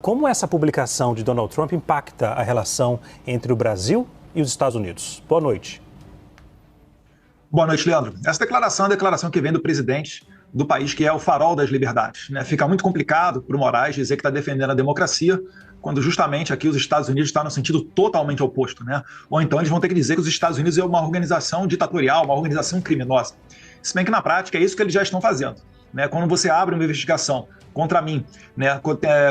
Como essa publicação de Donald Trump impacta a relação entre o Brasil e os Estados Unidos? Boa noite. Boa noite, Leandro. Essa declaração é a declaração que vem do presidente do país que é o farol das liberdades, né? Fica muito complicado para o Moraes dizer que está defendendo a democracia, quando justamente aqui os Estados Unidos estão no sentido totalmente oposto, né? Ou então eles vão ter que dizer que os Estados Unidos é uma organização ditatorial, uma organização criminosa. Se bem que na prática é isso que eles já estão fazendo, né? Quando você abre uma investigação contra mim, né,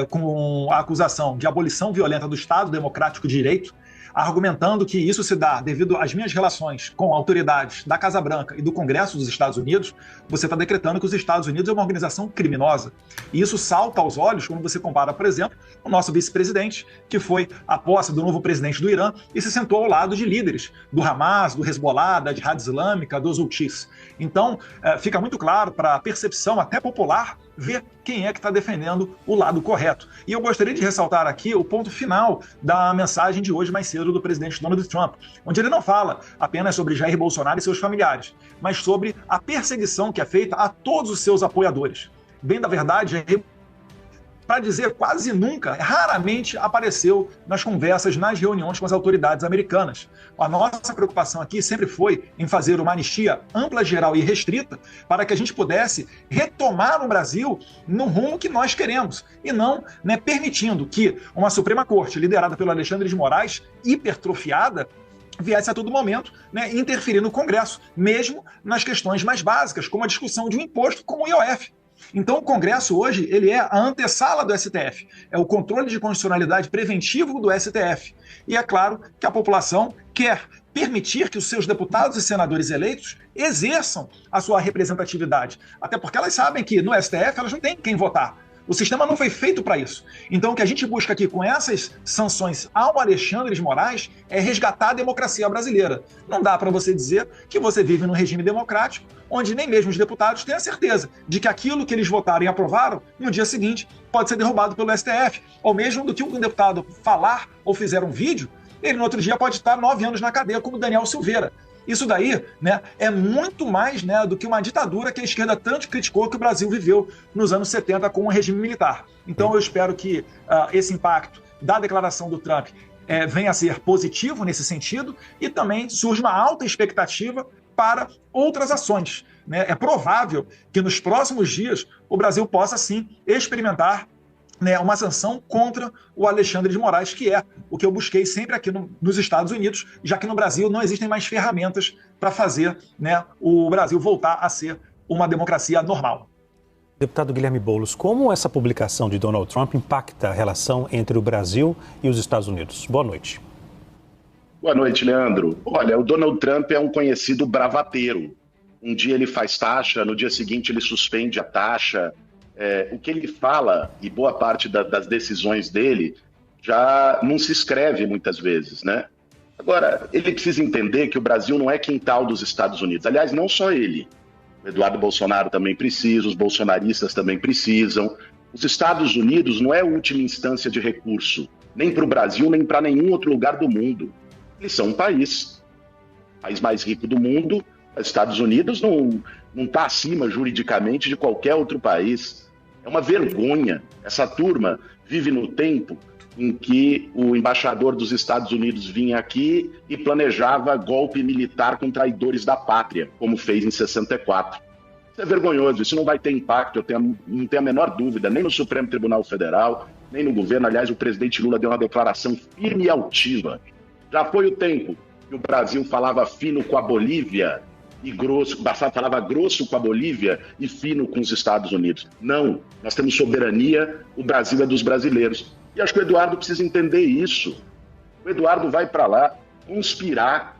com a acusação de abolição violenta do Estado Democrático de Direito, argumentando que isso se dá devido às minhas relações com autoridades da Casa Branca e do Congresso dos Estados Unidos, você está decretando que os Estados Unidos é uma organização criminosa. E isso salta aos olhos quando você compara, por exemplo, o nosso vice-presidente, que foi à posse do novo presidente do Irã e se sentou ao lado de líderes do Hamas, do Hezbollah, da Jihad Islâmica, dos Houthis. Então, fica muito claro para a percepção até popular ver quem é que está defendendo o lado correto. E eu gostaria de ressaltar aqui o ponto final da mensagem de hoje mais cedo do presidente Donald Trump, onde ele não fala apenas sobre Jair Bolsonaro e seus familiares, mas sobre a perseguição que é feita a todos os seus apoiadores. Bem da verdade, Jair, para dizer quase nunca, raramente apareceu nas conversas, nas reuniões com as autoridades americanas. A nossa preocupação aqui sempre foi em fazer uma anistia ampla, geral e restrita para que a gente pudesse retomar o Brasil no rumo que nós queremos e não, né, permitindo que uma Suprema Corte liderada pelo Alexandre de Moraes, hipertrofiada, viesse a todo momento, né, interferir no Congresso, mesmo nas questões mais básicas, como a discussão de um imposto como o IOF. Então, o Congresso hoje ele é a antessala do STF, é o controle de constitucionalidade preventivo do STF. E é claro que a população quer permitir que os seus deputados e senadores eleitos exerçam a sua representatividade, até porque elas sabem que no STF elas não têm quem votar. O sistema não foi feito para isso. Então, o que a gente busca aqui com essas sanções ao Alexandre de Moraes é resgatar a democracia brasileira. Não dá para você dizer que você vive num regime democrático, onde nem mesmo os deputados têm a certeza de que aquilo que eles votaram e aprovaram, no dia seguinte, pode ser derrubado pelo STF. Ou mesmo do que um deputado falar ou fizer um vídeo, ele no outro dia pode estar 9 anos na cadeia, como Daniel Silveira. Isso daí, né, é muito mais, né, do que uma ditadura que a esquerda tanto criticou que o Brasil viveu nos anos 70 com o regime militar. Então eu espero que esse impacto da declaração do Trump venha a ser positivo nesse sentido e também surge uma alta expectativa para outras ações, né? É provável que nos próximos dias o Brasil possa sim experimentar, né, uma sanção contra o Alexandre de Moraes, que é o que eu busquei sempre aqui nos Estados Unidos, já que no Brasil não existem mais ferramentas para fazer, né, o Brasil voltar a ser uma democracia normal. Deputado Guilherme Boulos, como essa publicação de Donald Trump impacta a relação entre o Brasil e os Estados Unidos? Boa noite. Boa noite, Leandro. Olha, o Donald Trump é um conhecido bravateiro. Um dia ele faz taxa, no dia seguinte ele suspende a taxa. O que ele fala, e boa parte das decisões dele, já não se escreve muitas vezes, né? Agora, ele precisa entender que o Brasil não é quintal dos Estados Unidos. Aliás, não só ele. O Eduardo Bolsonaro também precisa, os bolsonaristas também precisam. Os Estados Unidos não é a última instância de recurso, nem para o Brasil, nem para nenhum outro lugar do mundo. Eles são um país. O país mais rico do mundo, os Estados Unidos não está acima juridicamente de qualquer outro país. É uma vergonha. Essa turma vive no tempo em que o embaixador dos Estados Unidos vinha aqui e planejava golpe militar com traidores da pátria, como fez em 64. Isso é vergonhoso, isso não vai ter impacto, não tenho a menor dúvida, nem no Supremo Tribunal Federal, nem no governo. Aliás, o presidente Lula deu uma declaração firme e altiva. Já foi o tempo que o Brasil falava fino com a Bolívia e grosso, falava grosso com a Bolívia e fino com os Estados Unidos. Não, nós temos soberania, o Brasil é dos brasileiros. E acho que o Eduardo precisa entender isso. O Eduardo vai para lá conspirar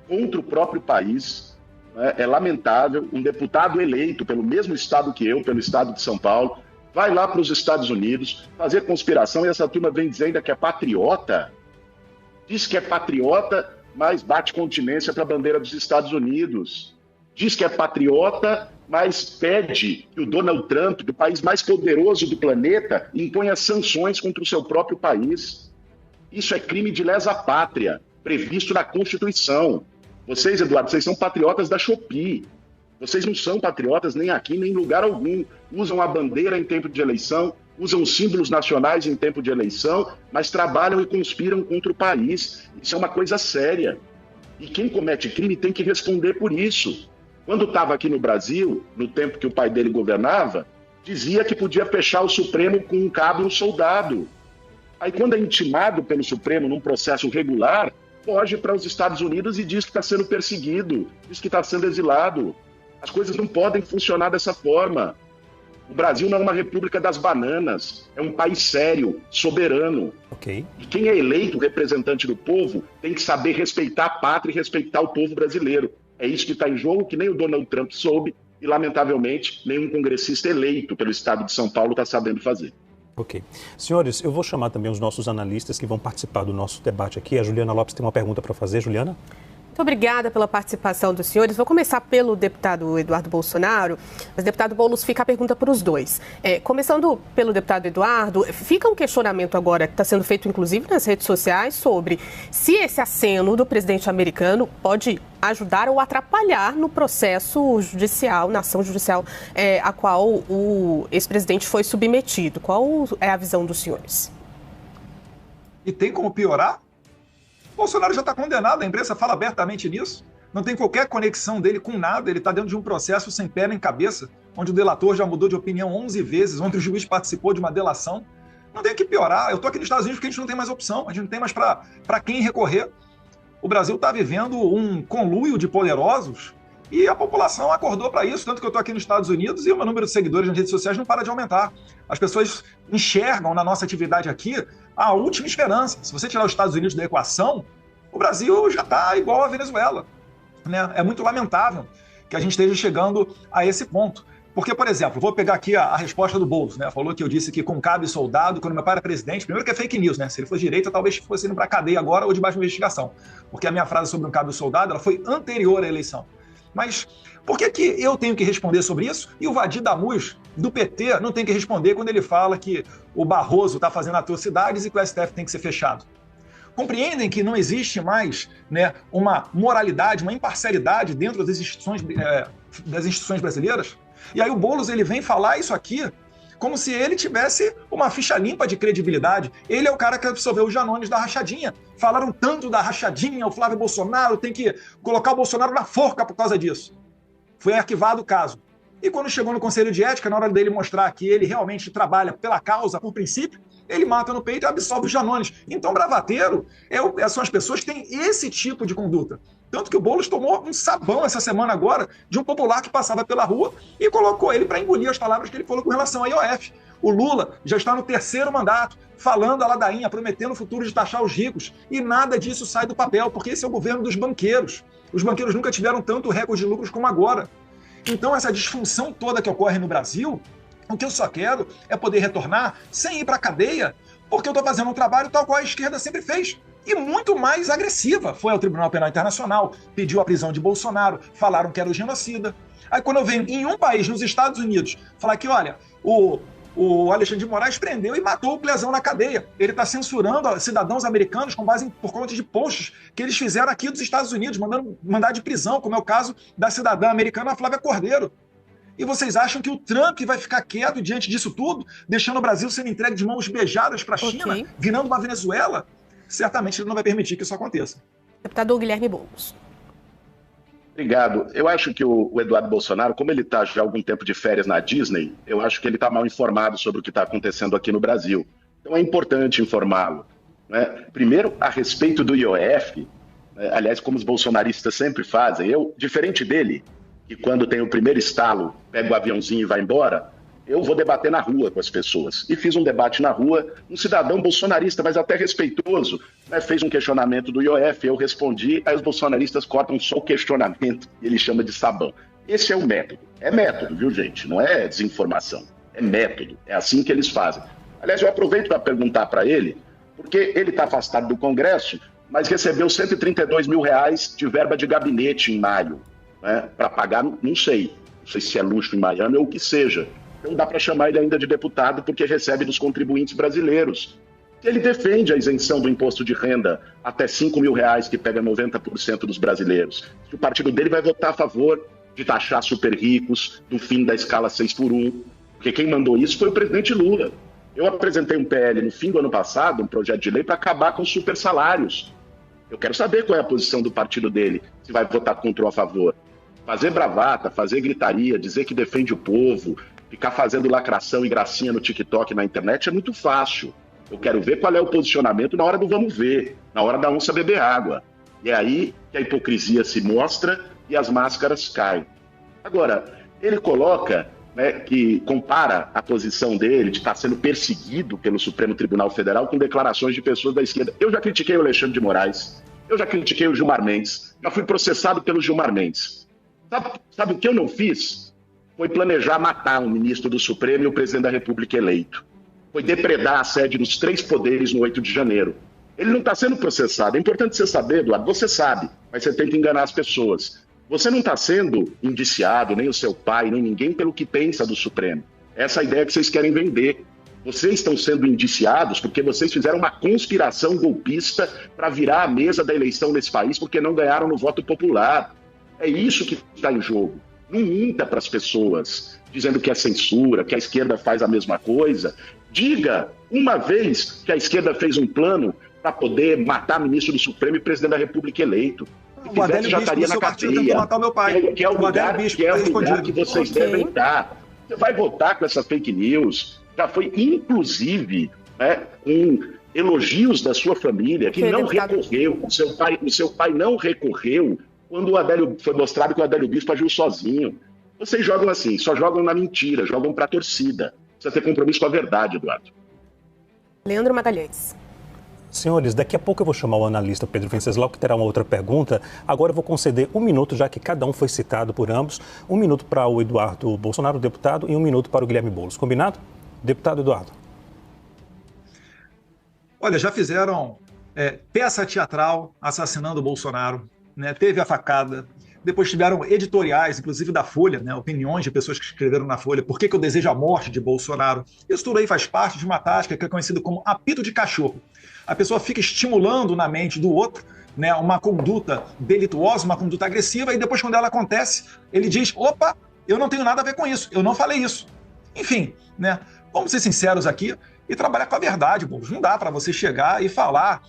contra o próprio país. Né? É lamentável, um deputado eleito pelo mesmo estado que eu, pelo estado de São Paulo, vai lá para os Estados Unidos fazer conspiração e essa turma vem dizendo que é patriota. Diz que é patriota, mas bate continência para a bandeira dos Estados Unidos. Diz que é patriota, mas pede que o Donald Trump, do país mais poderoso do planeta, imponha sanções contra o seu próprio país. Isso é crime de lesa pátria, previsto na Constituição. Vocês, Eduardo, vocês são patriotas da Shopee. Vocês não são patriotas nem aqui, nem em lugar algum. Usam a bandeira em tempo de eleição, usam símbolos nacionais em tempo de eleição, mas trabalham e conspiram contra o país. Isso é uma coisa séria. E quem comete crime tem que responder por isso. Quando estava aqui no Brasil, no tempo que o pai dele governava, dizia que podia fechar o Supremo com um cabo e um soldado. Aí quando é intimado pelo Supremo num processo regular, foge para os Estados Unidos e diz que está sendo perseguido, diz que está sendo exilado. As coisas não podem funcionar dessa forma. O Brasil não é uma república das bananas, é um país sério, soberano. Okay. E quem é eleito representante do povo tem que saber respeitar a pátria e respeitar o povo brasileiro. É isso que está em jogo, que nem o Donald Trump soube e, lamentavelmente, nenhum congressista eleito pelo estado de São Paulo está sabendo fazer. Ok. Senhores, eu vou chamar também os nossos analistas que vão participar do nosso debate aqui. A Juliana Lopes tem uma pergunta para fazer. Juliana? Muito obrigada pela participação dos senhores. Vou começar pelo deputado Eduardo Bolsonaro, mas, deputado Boulos, fica a pergunta para os dois. Começando pelo deputado Eduardo, fica um questionamento agora que está sendo feito, inclusive, nas redes sociais, sobre se esse aceno do presidente americano pode ajudar ou atrapalhar no processo judicial, na ação judicial a qual o ex-presidente foi submetido. Qual é a visão dos senhores? E tem como piorar? Bolsonaro já está condenado, a imprensa fala abertamente nisso. Não tem qualquer conexão dele com nada, ele está dentro de um processo sem pé nem cabeça, onde o delator já mudou de opinião 11 vezes, onde o juiz participou de uma delação. Não tem que piorar. Eu estou aqui nos Estados Unidos porque a gente não tem mais opção, a gente não tem mais para quem recorrer. O Brasil está vivendo um conluio de poderosos e a população acordou para isso, tanto que eu estou aqui nos Estados Unidos e o meu número de seguidores nas redes sociais não para de aumentar. As pessoas enxergam na nossa atividade aqui a última esperança. Se você tirar os Estados Unidos da equação, o Brasil já está igual à Venezuela, né? É muito lamentável que a gente esteja chegando a esse ponto. Porque, por exemplo, vou pegar aqui a resposta do Boulos, né? Falou que eu disse que com cabe soldado, quando meu pai era presidente, primeiro que é fake news, né? Se ele fosse direita, talvez fosse indo para a cadeia agora ou debaixo de investigação. Porque a minha frase sobre um cabe soldado, ela foi anterior à eleição. Mas por que eu tenho que responder sobre isso e o Vadir Damus, do PT, não tem que responder quando ele fala que o Barroso está fazendo atrocidades e que o STF tem que ser fechado? Compreendem que não existe mais, né, uma moralidade, uma imparcialidade dentro das instituições brasileiras? E aí o Boulos ele vem falar isso aqui como se ele tivesse uma ficha limpa de credibilidade. Ele é o cara que absolveu os Janones da rachadinha. Falaram tanto da rachadinha, o Flávio Bolsonaro tem que colocar o Bolsonaro na forca por causa disso. Foi arquivado o caso. E quando chegou no Conselho de Ética, na hora dele mostrar que ele realmente trabalha pela causa, por princípio, ele mata no peito e absolve os Janones. Então, bravateiro são as pessoas que têm esse tipo de conduta. Tanto que o Boulos tomou um sabão essa semana agora de um popular que passava pela rua e colocou ele para engolir as palavras que ele falou com relação à IOF. O Lula já está no 3º mandato, falando a ladainha, prometendo o futuro de taxar os ricos. E nada disso sai do papel, porque esse é o governo dos banqueiros. Os banqueiros nunca tiveram tanto recorde de lucros como agora. Então, essa disfunção toda que ocorre no Brasil, o que eu só quero é poder retornar sem ir para a cadeia, porque eu estou fazendo um trabalho tal qual a esquerda sempre fez. E muito mais agressiva. Foi ao Tribunal Penal Internacional, pediu a prisão de Bolsonaro, falaram que era o genocida. Aí quando eu venho em um país, nos Estados Unidos, falar que, olha, o Alexandre de Moraes prendeu e matou o Plezão na cadeia. Ele está censurando cidadãos americanos por conta de posts que eles fizeram aqui dos Estados Unidos, mandando mandar de prisão, como é o caso da cidadã americana Flávia Cordeiro. E vocês acham que o Trump vai ficar quieto diante disso tudo, deixando o Brasil sendo entregue de mãos beijadas para a China, virando uma Venezuela? Certamente ele não vai permitir que isso aconteça. Deputado Guilherme Boulos. Obrigado. Eu acho que o Eduardo Bolsonaro, como ele está já há algum tempo de férias na Disney, eu acho que ele está mal informado sobre o que está acontecendo aqui no Brasil. Então é importante informá-lo, né? Primeiro, a respeito do IOF, né? Aliás, como os bolsonaristas sempre fazem, eu, diferente dele, que quando tem o primeiro estalo, pega o aviãozinho e vai embora, eu vou debater na rua com as pessoas. E fiz um debate na rua, um cidadão bolsonarista, mas até respeitoso, né, fez um questionamento do IOF, eu respondi, aí os bolsonaristas cortam só o questionamento e ele chama de sabão. Esse é o método. É método, viu, gente? Não é desinformação. É método. É assim que eles fazem. Aliás, eu aproveito para perguntar para ele, porque ele está afastado do Congresso, mas recebeu R$132 mil de verba de gabinete em maio, né, para pagar, não sei se é luxo em Miami ou o que seja. Então dá para chamar ele ainda de deputado porque recebe dos contribuintes brasileiros. Ele defende a isenção do imposto de renda até R$5 mil, que pega 90% dos brasileiros. O partido dele vai votar a favor de taxar super ricos, do fim da escala 6x1. Porque quem mandou isso foi o presidente Lula. Eu apresentei um PL no fim do ano passado, um projeto de lei para acabar com os supersalários. Eu quero saber qual é a posição do partido dele, se vai votar contra ou a favor. Fazer bravata, fazer gritaria, dizer que defende o povo, ficar fazendo lacração e gracinha no TikTok, na internet, é muito fácil. Eu quero ver qual é o posicionamento na hora do vamos ver, na hora da onça beber água. E é aí que a hipocrisia se mostra e as máscaras caem. Agora, ele coloca, né, que compara a posição dele de estar sendo perseguido pelo Supremo Tribunal Federal com declarações de pessoas da esquerda. Eu já critiquei o Alexandre de Moraes, eu já critiquei o Gilmar Mendes, já fui processado pelo Gilmar Mendes. Sabe o que eu não fiz? Foi planejar matar um ministro do Supremo e o presidente da República eleito. Foi depredar a sede dos 3 poderes no 8 de janeiro. Ele não está sendo processado. É importante você saber, Eduardo, você sabe, mas você tenta enganar as pessoas. Você não está sendo indiciado, nem o seu pai, nem ninguém, pelo que pensa do Supremo. Essa é a ideia que vocês querem vender. Vocês estão sendo indiciados porque vocês fizeram uma conspiração golpista para virar a mesa da eleição nesse país porque não ganharam no voto popular. É isso que está em jogo. Não minta para as pessoas, dizendo que é censura, que a esquerda faz a mesma coisa. Diga uma vez que a esquerda fez um plano para poder matar ministro do Supremo e presidente da República eleito. Se fizesse, já estaria na cadeia. Matar o meu pai. Que é o lugar que vocês devem estar. Você vai votar com essa fake news. Já foi, inclusive, né, com elogios da sua família, que não recorreu. O seu pai não recorreu quando foi mostrado que o Adélio Bispo agiu sozinho. Vocês jogam assim, só jogam na mentira, jogam para a torcida. Precisa ter compromisso com a verdade, Eduardo. Leandro Magalhães. Senhores, daqui a pouco eu vou chamar o analista Pedro Venceslau, que terá uma outra pergunta. Agora eu vou conceder 1 minuto, já que cada um foi citado por ambos. 1 minuto para o Eduardo Bolsonaro, o deputado, e 1 minuto para o Guilherme Boulos. Combinado? Deputado Eduardo. Olha, já fizeram peça teatral assassinando o Bolsonaro, né? Teve a facada. Depois tiveram editoriais, inclusive da Folha, né? Opiniões de pessoas que escreveram na Folha. Por que eu desejo a morte de Bolsonaro? Isso tudo aí faz parte de uma tática que é conhecida como apito de cachorro. A pessoa fica estimulando na mente do outro, né, uma conduta delituosa, uma conduta agressiva, e depois, quando ela acontece, ele diz: opa, eu não tenho nada a ver com isso, eu não falei isso. Enfim, né? Vamos ser sinceros aqui e trabalhar com a verdade, Boulos. Não dá para você chegar e falar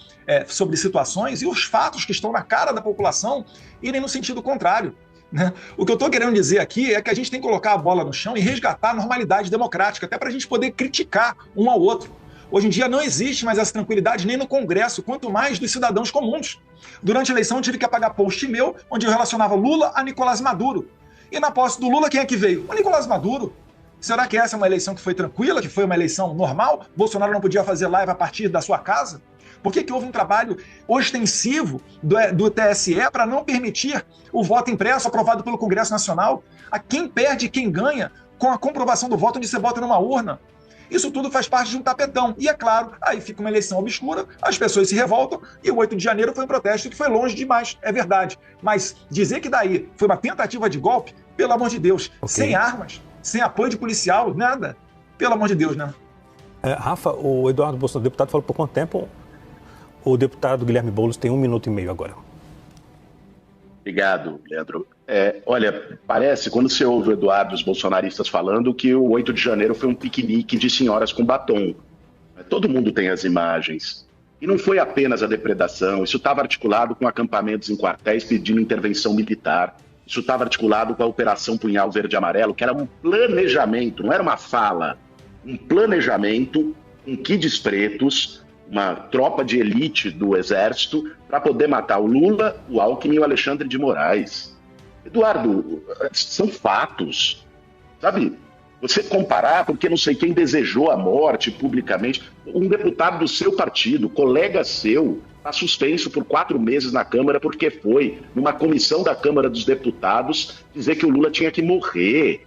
sobre situações e os fatos que estão na cara da população irem no sentido contrário, né? O que eu estou querendo dizer aqui é que a gente tem que colocar a bola no chão e resgatar a normalidade democrática, até para a gente poder criticar um ao outro. Hoje em dia não existe mais essa tranquilidade nem no Congresso, quanto mais dos cidadãos comuns. Durante a eleição eu tive que apagar post meu, onde eu relacionava Lula a Nicolás Maduro. E na posse do Lula, quem é que veio? O Nicolás Maduro. Será que essa é uma eleição que foi tranquila, que foi uma eleição normal? Bolsonaro não podia fazer live a partir da sua casa? Por que houve um trabalho ostensivo do TSE para não permitir o voto impresso aprovado pelo Congresso Nacional? A quem perde e quem ganha com a comprovação do voto onde você vota numa urna? Isso tudo faz parte de um tapetão. E é claro, aí fica uma eleição obscura, as pessoas se revoltam, e o 8 de janeiro foi um protesto que foi longe demais, é verdade. Mas dizer que daí foi uma tentativa de golpe, pelo amor de Deus, sem armas, sem apoio de policial, nada. Pelo amor de Deus, né? Rafa, o Eduardo Bolsonaro, deputado, falou por quanto tempo? O deputado Guilherme Boulos tem 1 minuto e meio agora. Obrigado, Leandro. Olha, parece, quando você ouve o Eduardo e os bolsonaristas falando, que o 8 de janeiro foi um piquenique de senhoras com batom. Todo mundo tem as imagens. E não foi apenas a depredação, isso estava articulado com acampamentos em quartéis pedindo intervenção militar. Isso estava articulado com a Operação Punhal Verde e Amarelo, que era um planejamento, não era uma fala, um planejamento com kids pretos, uma tropa de elite do Exército, para poder matar o Lula, o Alckmin e o Alexandre de Moraes. Eduardo, são fatos, sabe? Você comparar porque não sei quem desejou a morte publicamente, um deputado do seu partido, colega seu, está suspenso por 4 meses na Câmara porque foi, numa comissão da Câmara dos Deputados, dizer que o Lula tinha que morrer.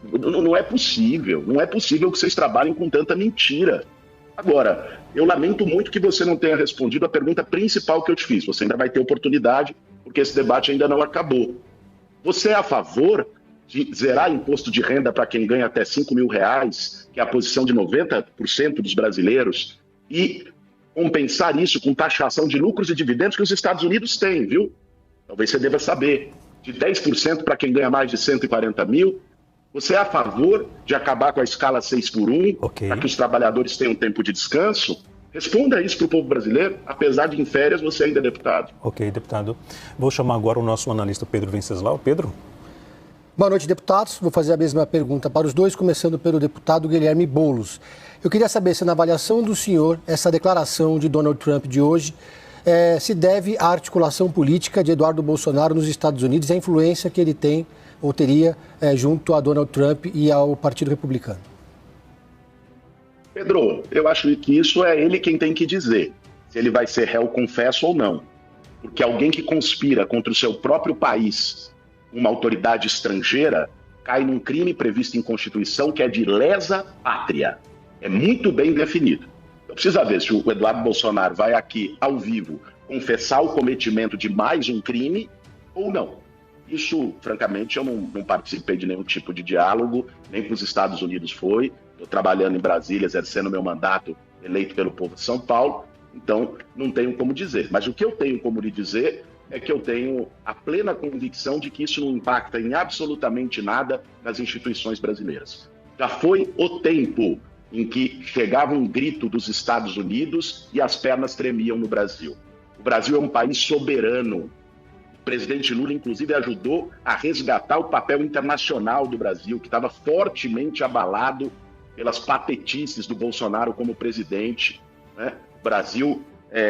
Não é possível que vocês trabalhem com tanta mentira. Agora, eu lamento muito que você não tenha respondido a pergunta principal que eu te fiz. Você ainda vai ter oportunidade, porque esse debate ainda não acabou. Você é a favor de zerar imposto de renda para quem ganha até R$5.000, que é a posição de 90% dos brasileiros, e compensar isso com taxação de lucros e dividendos que os Estados Unidos têm, viu? Talvez você deva saber. De 10% para quem ganha mais de 140 mil, Você é a favor de acabar com a escala 6x1, para que os trabalhadores tenham tempo de descanso? Responda isso para o povo brasileiro. Apesar de em férias, você ainda é deputado. Ok, deputado. Vou chamar agora o nosso analista Pedro Venceslau. Pedro? Boa noite, deputados. Vou fazer a mesma pergunta para os dois, começando pelo deputado Guilherme Boulos. Eu queria saber se, na avaliação do senhor, essa declaração de Donald Trump de hoje se deve à articulação política de Eduardo Bolsonaro nos Estados Unidos e à influência que ele tem ou teria junto a Donald Trump e ao Partido Republicano. Pedro, eu acho que isso é ele quem tem que dizer, se ele vai ser réu confesso ou não. Porque alguém que conspira contra o seu próprio país, uma autoridade estrangeira, cai num crime previsto em Constituição que é de lesa pátria. É muito bem definido. Então precisa ver se o Eduardo Bolsonaro vai aqui, ao vivo, confessar o cometimento de mais um crime ou não. Isso, francamente, eu não participei de nenhum tipo de diálogo, nem para os Estados Unidos foi. Estou trabalhando em Brasília, exercendo meu mandato eleito pelo povo de São Paulo, então não tenho como dizer. Mas o que eu tenho como lhe dizer é que eu tenho a plena convicção de que isso não impacta em absolutamente nada nas instituições brasileiras. Já foi o tempo em que chegava um grito dos Estados Unidos e as pernas tremiam no Brasil. O Brasil é um país soberano. O presidente Lula, inclusive, ajudou a resgatar o papel internacional do Brasil, que estava fortemente abalado pelas patetices do Bolsonaro como presidente, né? O Brasil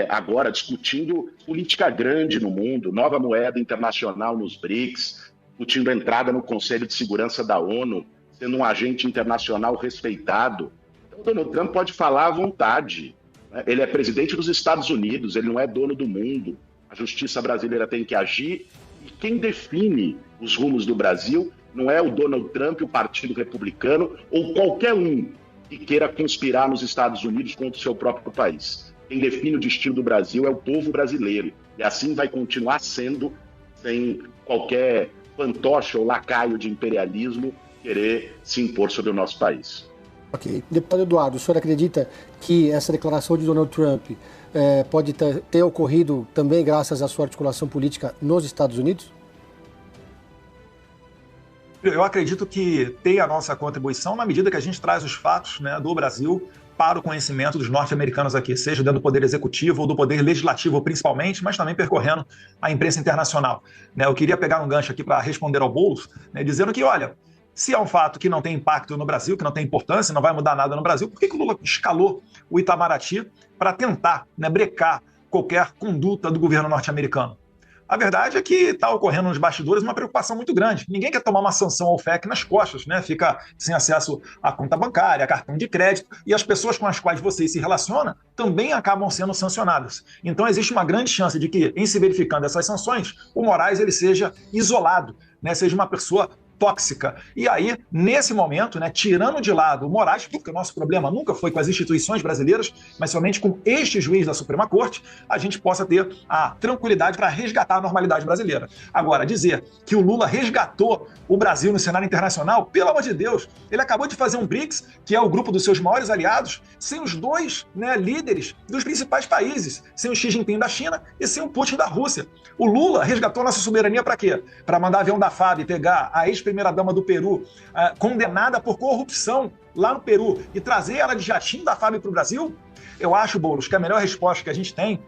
agora discutindo política grande no mundo, nova moeda internacional nos BRICS, discutindo a entrada no Conselho de Segurança da ONU, sendo um agente internacional respeitado. Então, o Donald Trump pode falar à vontade, né? Ele é presidente dos Estados Unidos, ele não é dono do mundo. A justiça brasileira tem que agir e quem define os rumos do Brasil não é o Donald Trump, o Partido Republicano ou qualquer um que queira conspirar nos Estados Unidos contra o seu próprio país. Quem define o destino do Brasil é o povo brasileiro. E assim vai continuar sendo, sem qualquer fantoche ou lacaio de imperialismo querer se impor sobre o nosso país. Ok. Deputado Eduardo, o senhor acredita que essa declaração de Donald Trump pode ter ocorrido também graças à sua articulação política nos Estados Unidos? Eu acredito que tem a nossa contribuição na medida que a gente traz os fatos, né, do Brasil para o conhecimento dos norte-americanos aqui, seja dentro do Poder Executivo ou do Poder Legislativo principalmente, mas também percorrendo a imprensa internacional. Eu queria pegar um gancho aqui para responder ao Boulos, dizendo que, olha, se é um fato que não tem impacto no Brasil, que não tem importância, não vai mudar nada no Brasil, por que o Lula escalou o Itamaraty para tentar brecar qualquer conduta do governo norte-americano? A verdade é que está ocorrendo nos bastidores uma preocupação muito grande. Ninguém quer tomar uma sanção ao FEC nas costas, né? Fica sem acesso à conta bancária, a cartão de crédito, e as pessoas com as quais você se relaciona também acabam sendo sancionadas. Então existe uma grande chance de que, em se verificando essas sanções, o Moraes ele seja isolado, né? Seja uma pessoa tóxica. E aí, nesse momento, tirando de lado o Moraes, porque o nosso problema nunca foi com as instituições brasileiras, mas somente com este juiz da Suprema Corte, a gente possa ter a tranquilidade para resgatar a normalidade brasileira. Agora, dizer que o Lula resgatou o Brasil no cenário internacional, pelo amor de Deus, ele acabou de fazer um BRICS, que é o grupo dos seus maiores aliados, sem os dois líderes dos principais países, sem o Xi Jinping da China e sem o Putin da Rússia. O Lula resgatou nossa soberania para quê? Para mandar avião da FAB pegar a ex-primeira-dama do Peru, condenada por corrupção lá no Peru, e trazer ela de jatinho da FAB para o Brasil? Eu acho, Boulos, que a melhor resposta que a gente tem,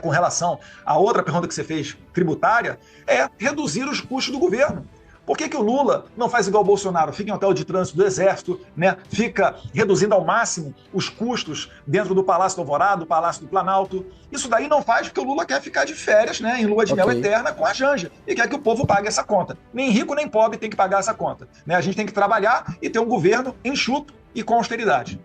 com relação à outra pergunta que você fez, tributária, é reduzir os custos do governo. Por que o Lula não faz igual o Bolsonaro? Fica em hotel de trânsito do Exército, fica reduzindo ao máximo os custos dentro do Palácio do Alvorada, do Palácio do Planalto. Isso daí não faz porque o Lula quer ficar de férias, em lua de mel eterna com a Janja, e quer que o povo pague essa conta. Nem rico nem pobre tem que pagar essa conta. A gente tem que trabalhar e ter um governo enxuto e com austeridade.